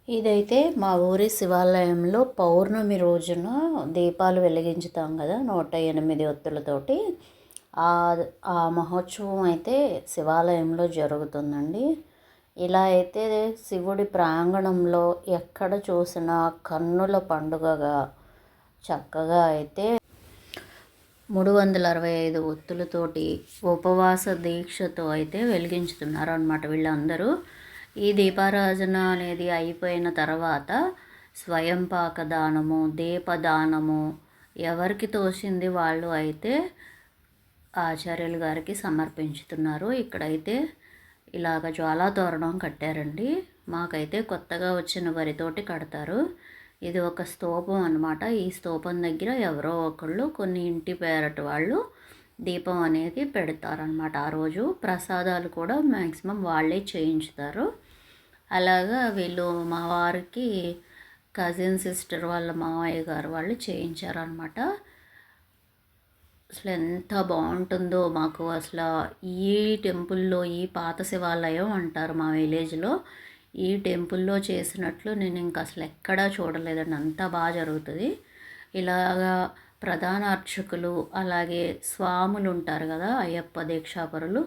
ఇదైతే మా ఊరి శివాలయంలో పౌర్ణమి రోజున దీపాలు వెలిగించుతాం కదా 108 ఒత్తులతోటి. ఆ ఆ మహోత్సవం అయితే శివాలయంలో జరుగుతుందండి. ఇలా అయితే శివుడి ప్రాంగణంలో ఎక్కడ చూసినా కన్నుల పండుగగా చక్కగా అయితే 365 ఒత్తులతోటి ఉపవాస దీక్షతో అయితే వెలిగించుతున్నారు అన్నమాట వీళ్ళందరూ. ఈ దీపారాధన అనేది అయిపోయిన తర్వాత స్వయంపాక దానము, దీపదానము ఎవరికి తోచింది వాళ్ళు అయితే ఆచార్యులు గారికి సమర్పించుతున్నారు. ఇక్కడైతే ఇలాగ జ్వాలా తోరణం కట్టారండి. మాకైతే కొత్తగా వచ్చిన వరితోటి కడతారు. ఇది ఒక స్తూపం అనమాట. ఈ స్తూపం దగ్గర ఎవరో ఒకళ్ళు కొన్ని ఇంటి పేరటి వాళ్ళు దీపం అనేది పెడతారనమాట. ఆ రోజు ప్రసాదాలు కూడా మ్యాక్సిమం వాళ్ళే చేయించుతారు. అలాగా వీళ్ళు మా వారికి కజిన్ సిస్టర్ వాళ్ళ మావయ్య గారు వాళ్ళు చేయించారనమాట. అసలు ఎంత బాగుంటుందో మాకు అసలు ఈ టెంపుల్లో ఈ పాత శివాలయం అంటారు మా విలేజ్లో. ఈ టెంపుల్లో చేసినట్లు నేను ఇంకా అసలు ఎక్కడా చూడలేదండి. అంత బాగా జరుగుతుంది. ఇలాగా ప్రధాన అర్చకులు అలాగే స్వాములు ఉంటారు కదా అయ్యప్ప దీక్షాపరులు,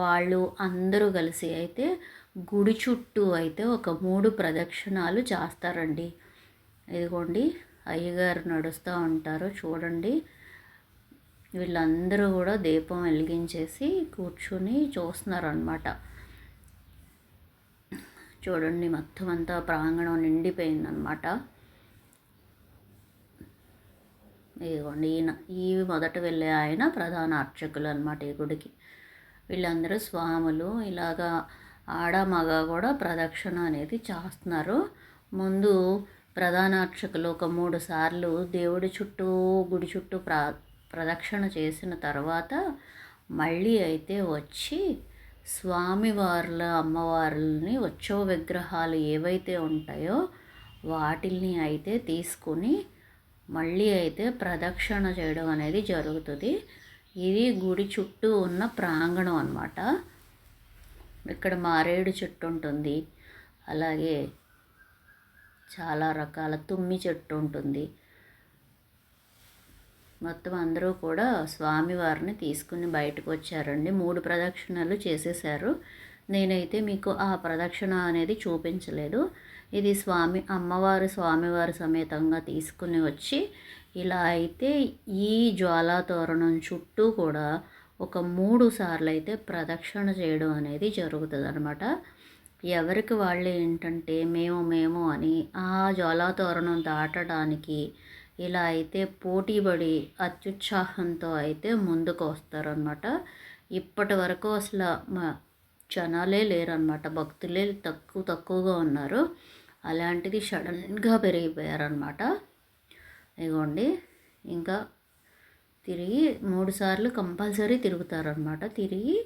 వాళ్ళు అందరూ కలిసి అయితే గుడి చుట్టూ అయితే ఒక 3 ప్రదక్షిణాలు చేస్తారండి. ఇదిగోండి అయ్యగారు నడుస్తూ ఉంటారు చూడండి. వీళ్ళందరూ కూడా దీపం వెలిగించేసి కూర్చుని చూస్తున్నారనమాట. చూడండి మొత్తం అంతా ప్రాంగణం నిండిపోయిందనమాట. ఇదిగోండి ఈ మొదట వెళ్ళే ఆయన ప్రధాన అర్చకులు అనమాట ఈ గుడికి. వీళ్ళందరూ స్వాములు ఇలాగా ఆడ మగ కూడా ప్రదక్షిణ అనేది చేస్తున్నారు. ముందు ప్రధాన అర్చకులు ఒక 3 సార్లు దేవుడి చుట్టూ గుడి చుట్టూ ప్రదక్షిణ చేసిన తర్వాత మళ్ళీ అయితే వచ్చి స్వామివార్ల అమ్మవార్లని ఉత్సవ విగ్రహాలు ఏవైతే ఉంటాయో వాటిల్ని అయితే తీసుకుని మళ్ళీ అయితే ప్రదక్షిణ చేయడం అనేది జరుగుతుంది. ఇది గుడి చుట్టూ ఉన్న ప్రాంగణం అన్నమాట. ఇక్కడ మారేడు చెట్టు ఉంటుంది, అలాగే చాలా రకాల తుమ్మి చెట్టు ఉంటుంది. మొత్తం అందరూ కూడా స్వామివారిని తీసుకుని బయటకు వచ్చారండి. 3 ప్రదక్షిణలు చేసేసారు. నేనైతే మీకు ఆ ప్రదక్షిణ అనేది చూపించలేదు. ఇది అమ్మవారు స్వామివారి సమేతంగా తీసుకుని వచ్చి ఇలా అయితే ఈ జ్వాలా తోరణం చుట్టూ కూడా ఒక 3 సార్లు అయితే ప్రదక్షిణ చేయడం అనేది జరుగుతుంది అనమాట. ఎవరికి వాళ్ళు ఏంటంటే మేము అని ఆ జ్వాలా తోరణం దాటడానికి ఇలా అయితే పోటీపడి అత్యుత్సాహంతో అయితే ముందుకు వస్తారనమాట. ఇప్పటి వరకు అసలు జనాలే లేరనమాట, భక్తులే తక్కువగా ఉన్నారు. అలాంటిది సడన్గా పెరిగిపోయారనమాట. ఇదిగోండి ఇంకా తిరిగి 3 సార్లు కంపల్సరీ తిరుగుతారనమాట. తిరిగి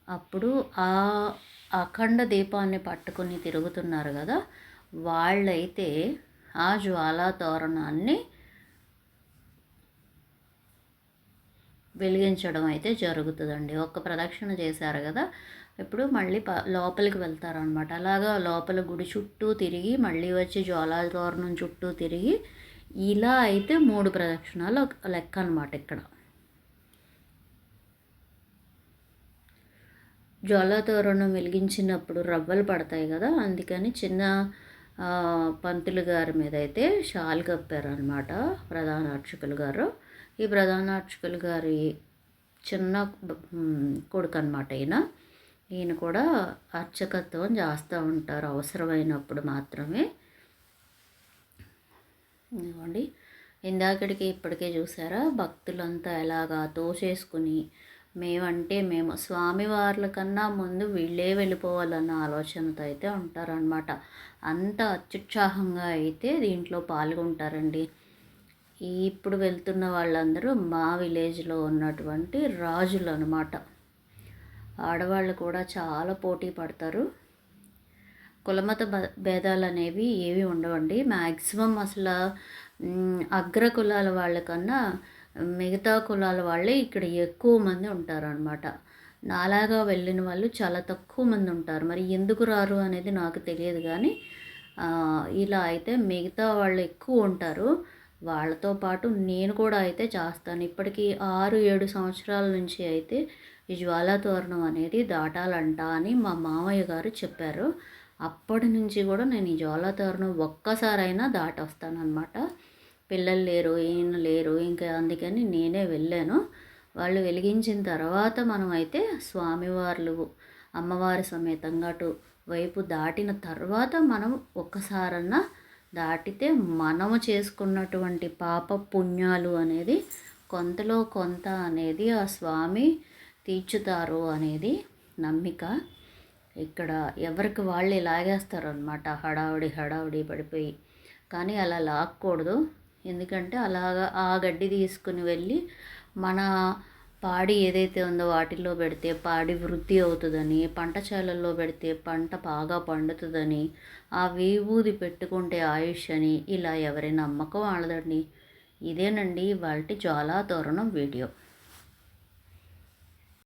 అప్పుడు ఆ అఖండ దీపాన్ని పట్టుకుని తిరుగుతున్నారు కదా, వాళ్ళైతే ఆ జ్వాలా తోరణాన్ని వెలిగించడం అయితే జరుగుతుందండి. ఒక్క ప్రదక్షిణ చేశారు కదా, ఇప్పుడు మళ్ళీ లోపలికి వెళ్తారనమాట. అలాగా లోపల గుడి చుట్టూ తిరిగి మళ్ళీ వచ్చి జ్వాలా తోరణం చుట్టూ తిరిగి ఇలా అయితే 3 ప్రదక్షిణాలు లెక్క అనమాట. ఇక్కడ జ్వాలా తోరణం వెలిగించినప్పుడు రవ్వలు పడతాయి కదా, అందుకని చిన్న పంతులు గారి మీద అయితే షాల్ కప్పారనమాట ప్రధాన అర్చకులు గారు. ఈ ప్రధాన అర్చకులు గారి చిన్న కొడుకు అనమాట ఈయన కూడా అర్చకత్వం చేస్తూ ఉంటారు అవసరమైనప్పుడు మాత్రమే. ఇదిగోండి ఇందాకడికి ఇప్పటికే చూసారా భక్తులంతా ఎలాగా తోసేసుకుని మేము స్వామివార్ల కన్నా ముందు వీళ్ళే వెళ్ళిపోవాలన్న ఆలోచనతో అయితే ఉంటారనమాట. అంత అత్యుత్సాహంగా అయితే దీంట్లో పాల్గొంటారండి. ఇప్పుడు వెళ్తున్న వాళ్ళందరూ మా విలేజ్లో ఉన్నటువంటి రాజులు అనమాట. ఆడవాళ్ళు కూడా చాలా పోటీ పడతారు. కులమత భేదాలు అనేవి ఏవి ఉండవండి. మ్యాక్సిమం అసలు అగ్ర కులాల వాళ్ళకన్నా మిగతా కులాల వాళ్ళే ఇక్కడ ఎక్కువ మంది ఉంటారనమాట. నాలాగా వెళ్ళిన వాళ్ళు చాలా తక్కువ మంది ఉంటారు. మరి ఎందుకు రారు అనేది నాకు తెలియదు, కానీ ఇలా అయితే మిగతా వాళ్ళు ఎక్కువ ఉంటారు. వాళ్ళతో పాటు నేను కూడా అయితే చేస్తాను. ఇప్పటికి 6, 7 సంవత్సరాల నుంచి అయితే ఈ జ్వాలా తోరణం అనేది దాటాలంట అని మా మామయ్య గారు చెప్పారు. అప్పటి నుంచి కూడా నేను ఈ జ్వాలా తోరణం ఒక్కసారైనా దాటొస్తాననమాట. పిల్లలు లేరు, ఈయన లేరు, ఇంకా అందుకని నేనే వెళ్ళాను. వాళ్ళు వెలిగించిన తర్వాత మనమైతే స్వామివార్లు అమ్మవారి సమేతంగా అటు వైపు దాటిన తర్వాత మనం ఒక్కసారన్నా దాటితే మనము చేసుకున్నటువంటి పాప పుణ్యాలు అనేది కొంతలో కొంత అనేది ఆ స్వామి తీర్చుతారు అనేది నమ్మిక. ఇక్కడ ఎవరికి వాళ్ళే లాగేస్తారు అనమాట, హడావుడి పడిపోయి. కానీ అలా లాక్కూడదు. ఎందుకంటే అలాగా ఆ గడ్డి తీసుకుని వెళ్ళి మన పాడి ఏదైతే ఉందో వాటిల్లో పెడితే పాడి వృద్ధి అవుతుందని, పంట చేలల్లో పెడితే పంట బాగా పండుతుందని, ఆ విభూది పెట్టుకుంటే ఆయుష్ అని, ఇలా ఎవరి నమ్మకం వాళ్ళదండి. ఇదేనండి ఇవాల్టి జ్వాలా తోరణం వీడియో.